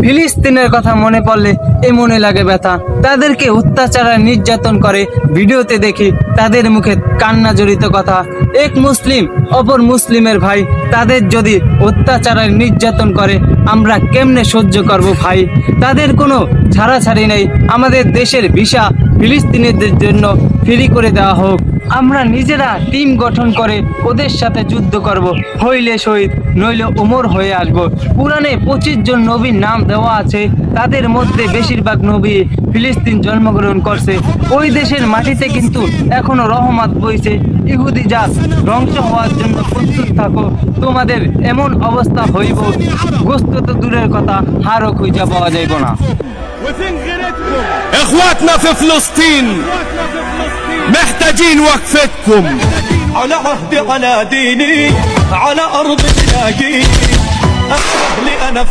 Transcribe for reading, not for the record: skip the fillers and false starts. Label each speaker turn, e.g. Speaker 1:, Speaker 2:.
Speaker 1: ফিলিস্তিনের কথা মনে পড়লে মনে লাগে ব্যথা। তাদেরকে অত্যাচার আর নির্যাতন করে ভিডিওতে দেখি তাদের মুখে কান্না জড়িত কথা। এক মুসলিম অপর মুসলিমের ভাই, তাদের যদি অত্যাচার আর নির্যাতন করে আমরা কেমনে সহ্য করব ভাই? তাদের কোনো ছাড়াছাড়ি নেই। আমাদের দেশের ভিসা ফিলিস্তিনিদের জন্য ফ্রি করে দেওয়া হোক। আমরা নিজেরা টিম গঠন করে ওদের সাথে যুদ্ধ করব, হইলে শহীদ নইলে ওমর হয়ে আসব। কুরআনে 25 জন নবীর নাম দেওয়া আছে, তাদের মধ্যে বেশিরভাগ নবী ফিলিস্তিন জন্মগ্রহণ করছে। ওই দেশের মাটিতে কিন্তু এখনো রহমত বইছে। ইহুদি জাত ধ্বংস হওয়ার জন্য প্রস্তুত থাকো, তোমাদের এমন অবস্থা হইব গোস্ত তো দূরের কথা, হারও খুঁজা পাওয়া যাইব না।
Speaker 2: اخواتنا في فلسطين محتاجين وقفتكم.
Speaker 3: على عهدي على ديني على ارض تلاقيني اهلي انا